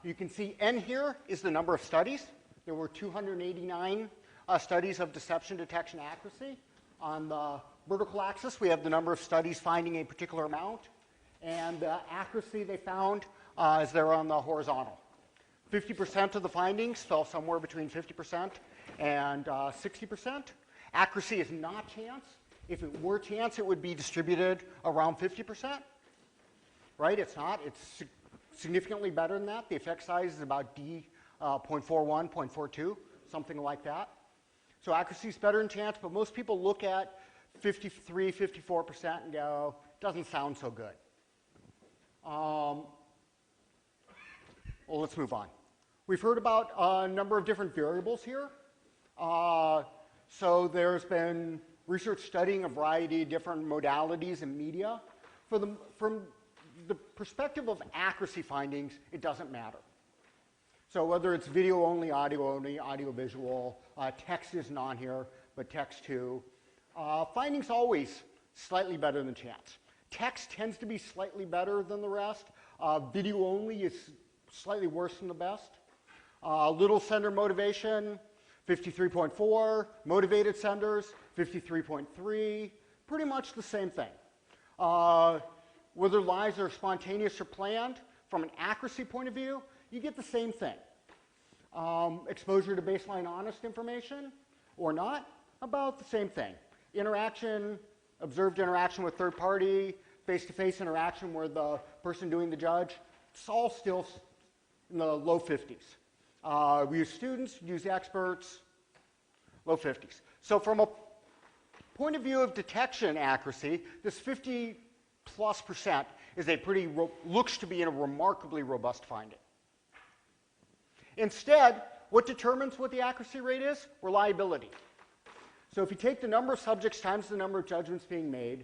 You can see N here is the number of studies. There were 289 studies of deception detection accuracy. On the vertical axis, we have the number of studies finding a particular amount. And the accuracy they found is there on the horizontal. 50% of the findings fell somewhere between 50% and 60%. Accuracy is not chance. If it were chance, it would be distributed around 50%. Right? It's not. It's significantly better than that. The effect size is about D 0.41, 0.42, something like that. So accuracy is better than chance, but most people look at 53, 54% and go, doesn't sound so good. Well, let's move on. We've heard about a number of different variables here. So there's been research studying a variety of different modalities and media. From the perspective of accuracy findings, it doesn't matter. So whether it's video only, audio visual, text isn't on here, but text too. Findings always slightly better than chance. Text tends to be slightly better than the rest. Video only is slightly worse than the best. Little sender motivation, 53.4. Motivated senders, 53.3. Pretty much the same thing. Whether lies are spontaneous or planned, from an accuracy point of view, you get the same thing. Exposure to baseline honest information or not, about the same thing. Interaction, observed interaction with third party, face-to-face interaction where the person doing the judge, it's all still in the low 50s. We use students, use experts, low 50s. So from a point of view of detection accuracy, this 50+% is a looks to be a remarkably robust finding. Instead, what determines what the accuracy rate is? Reliability. So if you take the number of subjects times the number of judgments being made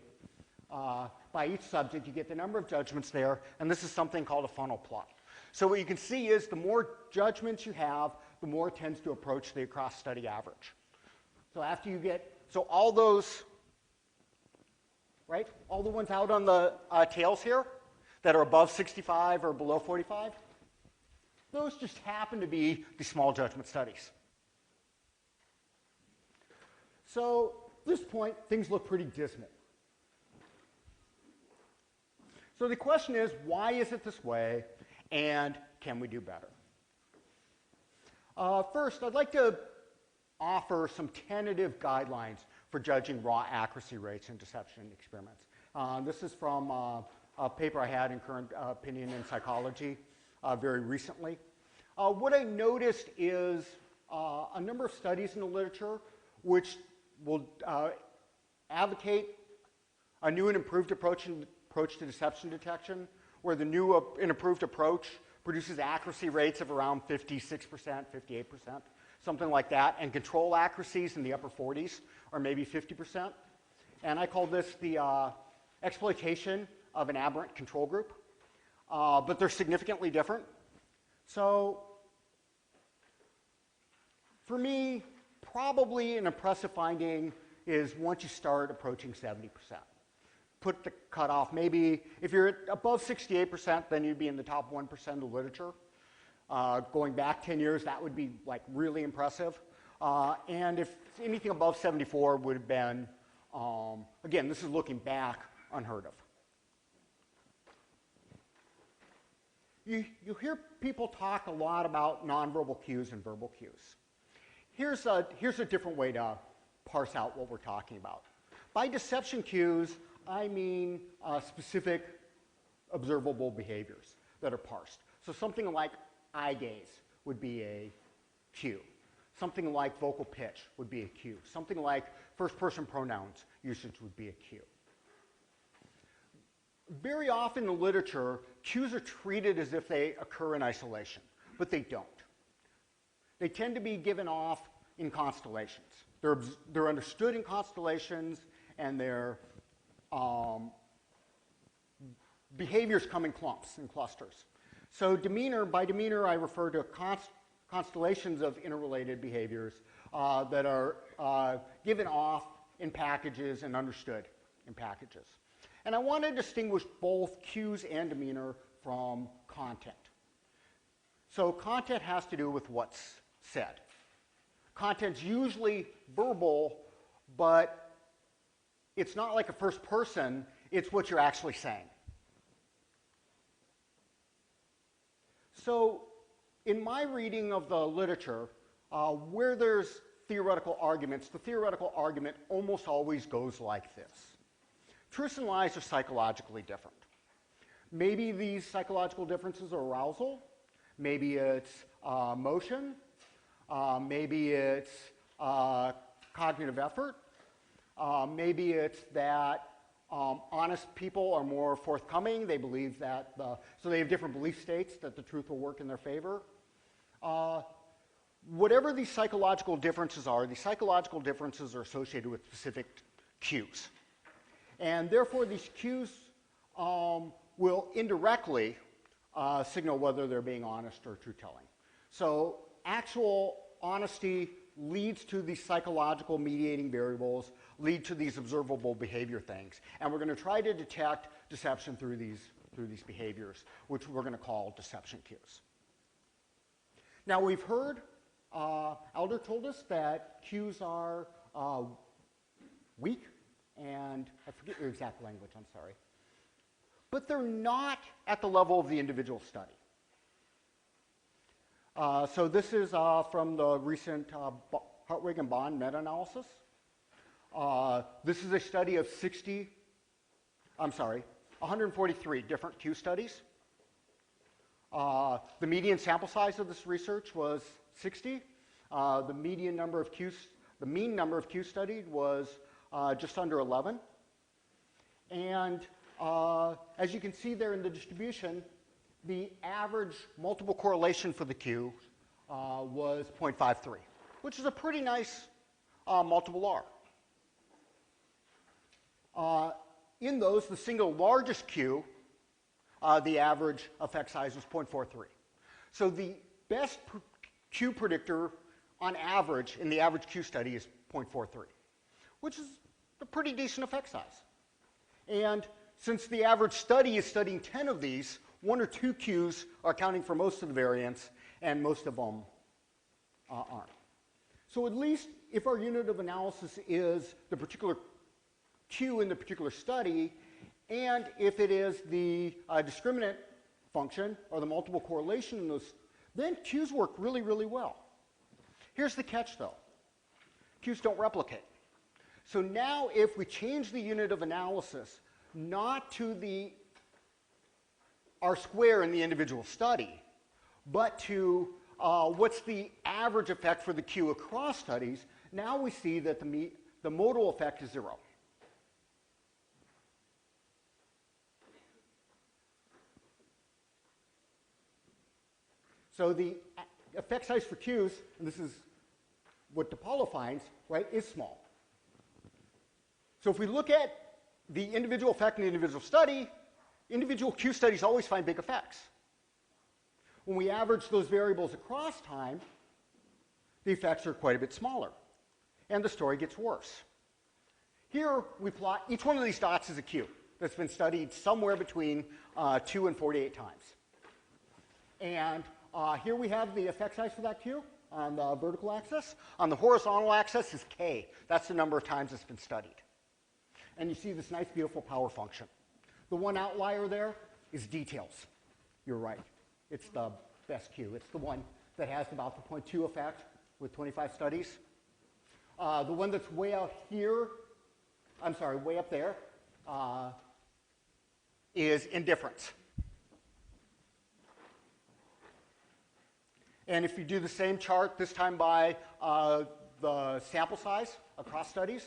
by each subject, you get the number of judgments there, and this is something called a funnel plot. So what you can see is the more judgments you have, the more it tends to approach the across-study average. So after you get, so all those, right, all the ones out on the tails here that are above 65 or below 45, those just happen to be the small judgment studies. So at this point, things look pretty dismal. So the question is, why is it this way, and can we do better? First, I'd like to offer some tentative guidelines for judging raw accuracy rates in deception experiments. This is from a paper I had in Current Opinion in Psychology very recently. What I noticed is a number of studies in the literature which will advocate a new and improved approach to deception detection, where the new and improved approach produces accuracy rates of around 56%, 58%, something like that, and control accuracies in the upper 40s, or maybe 50%. And I call this the exploitation of an aberrant control group. But they're significantly different. So for me, probably an impressive finding is once you start approaching 70%. Put the cutoff, maybe if you're at above 68%, then you'd be in the top 1% of the literature. Going back 10 years, that would be like really impressive. And if anything above 74 would have been, again, this is looking back, unheard of. You hear people talk a lot about nonverbal cues and verbal cues. Here's a different way to parse out what we're talking about. By deception cues, I mean specific observable behaviors that are parsed. So something like eye gaze would be a cue. Something like vocal pitch would be a cue. Something like first-person pronouns usage would be a cue. Very often in the literature, cues are treated as if they occur in isolation, but they don't. They tend to be given off in constellations. They're understood in constellations, and their behaviors come in clumps and clusters. So demeanor, by demeanor, I refer to constellations of interrelated behaviors that are given off in packages and understood in packages. And I want to distinguish both cues and demeanor from content. So content has to do with what's said. Content's usually verbal, but it's not like a first person, it's what you're actually saying. So in my reading of the literature, where there's theoretical arguments, the theoretical argument almost always goes like this. Truths and lies are psychologically different. Maybe these psychological differences are arousal, maybe it's motion, maybe it's cognitive effort, maybe it's that honest people are more forthcoming, they believe that, so they have different belief states that the truth will work in their favor. Whatever these psychological differences are associated with specific cues. And therefore, these cues will indirectly signal whether they're being honest or truth-telling. So actual honesty leads to these psychological mediating variables, lead to these observable behavior things. And we're going to try to detect deception through these behaviors, which we're going to call deception cues. Now, we've heard, Alder told us that cues are weak, and I forget your exact language, I'm sorry. But they're not at the level of the individual study. So this is from the recent Hartwig and Bond meta-analysis. This is a study of 143 different Q studies. The median sample size of this research was 60. The mean number of Q studied was just under 11. And as you can see there in the distribution, the average multiple correlation for the Q was 0.53, which is a pretty nice multiple R. In those, the single largest Q, the average effect size was 0.43. So the best Q predictor on average in the average Q study is 0.43, which is a pretty decent effect size. And since the average study is studying 10 of these, 1 or 2 Qs are accounting for most of the variance, and most of them aren't. So at least if our unit of analysis is the particular Q in the particular study, and if it is the discriminant function or the multiple correlation in those, then Qs work really, really well. Here's the catch, though. Qs don't replicate. So now if we change the unit of analysis not to the R square in the individual study, but to what's the average effect for the Q across studies, now we see that the modal effect is 0. So the effect size for Qs, and this is what DiPaolo finds, right, is small. So if we look at the individual effect in the individual study, individual Q studies always find big effects. When we average those variables across time, the effects are quite a bit smaller, and the story gets worse. Here we plot, each one of these dots is a Q that's been studied somewhere between 2 and 48 times. And here we have the effect size for that Q on the vertical axis. On the horizontal axis is K. That's the number of times it's been studied. And you see this nice, beautiful power function. The one outlier there is details. You're right. It's the best Q. It's the one that has about the 0.2 effect with 25 studies. The one that's way out here, way up there, is indifference. And if you do the same chart, this time by the sample size across studies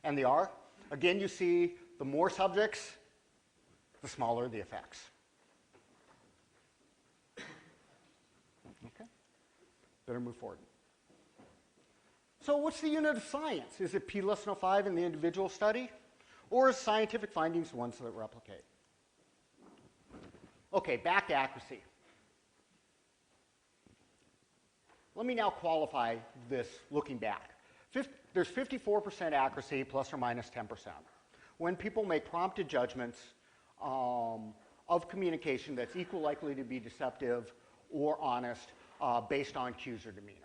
and the R, again you see the more subjects, the smaller the effects. Okay, better move forward. So what's the unit of science? Is it P less than 05 in the individual study? Or is scientific findings the ones that replicate? Okay, back to accuracy. Let me now qualify this looking back. There's 54% accuracy plus or minus 10%. When people make prompted judgments of communication that's equal likely to be deceptive or honest based on cues or demeanor.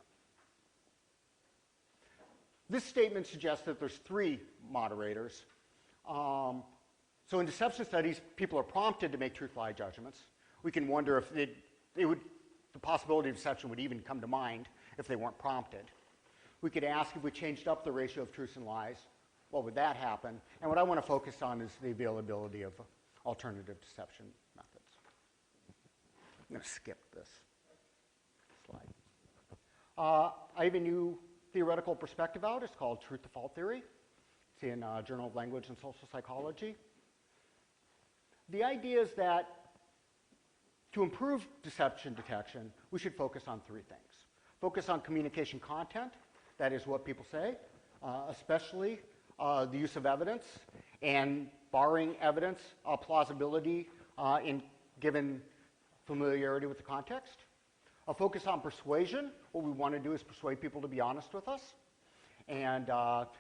This statement suggests that there's three moderators. So in deception studies, people are prompted to make truth-lie judgments. We can wonder if the possibility of deception would even come to mind if they weren't prompted. We could ask if we changed up the ratio of truths and lies, what would that happen? And what I want to focus on is the availability of alternative deception methods. I'm going to skip this slide. I have a new theoretical perspective out. It's called truth to fault theory. It's in Journal of Language and Social Psychology. The idea is that to improve deception detection, we should focus on three things. Focus on communication content, that is what people say, especially the use of evidence, and barring evidence, plausibility in given familiarity with the context. A focus on persuasion. What we want to do is persuade people to be honest with us. And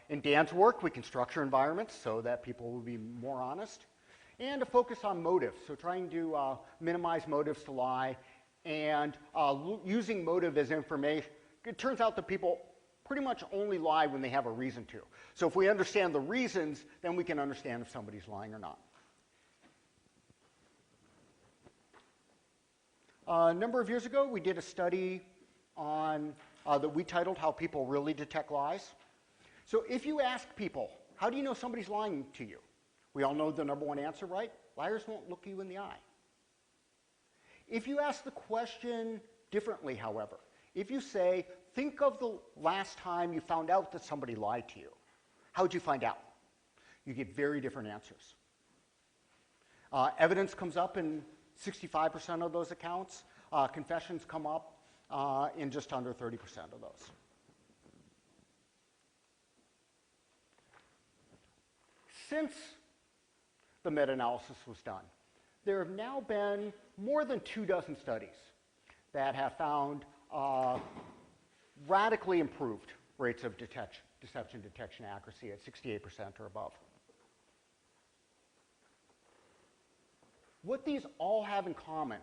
in Dan's work, we can structure environments so that people will be more honest. And a focus on motive, so trying to minimize motives to lie, and using motive as information. It turns out that people pretty much only lie when they have a reason to. So if we understand the reasons, then we can understand if somebody's lying or not. A number of years ago, we did a study on that we titled How People Really Detect Lies. So if you ask people, how do you know somebody's lying to you? We all know the number one answer, right? Liars won't look you in the eye. If you ask the question differently, however, if you say, think of the last time you found out that somebody lied to you, how would you find out? You get very different answers. Evidence comes up in 65% of those accounts. Confessions come up in just under 30% of those. Since the meta-analysis was done, there have now been more than 24 studies that have found radically improved rates of deception detection accuracy at 68% or above. What these all have in common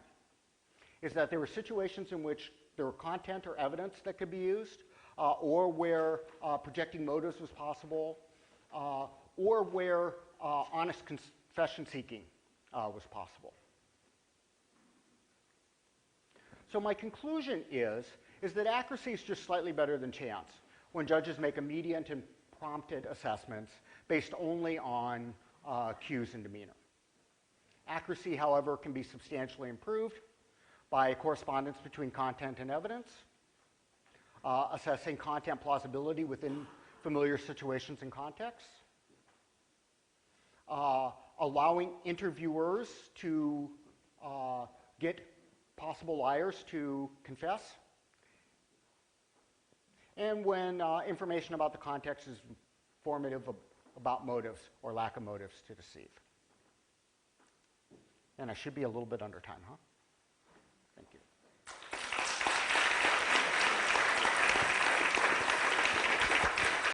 is that there were situations in which there were content or evidence that could be used, or where projecting motives was possible, or where honest confession seeking was possible. So my conclusion is that accuracy is just slightly better than chance when judges make immediate and prompted assessments based only on cues and demeanor. Accuracy, however, can be substantially improved by correspondence between content and evidence, assessing content plausibility within familiar situations and contexts, allowing interviewers to get possible liars to confess, and when information about the context is informative about motives or lack of motives to deceive. And I should be a little bit under time, huh?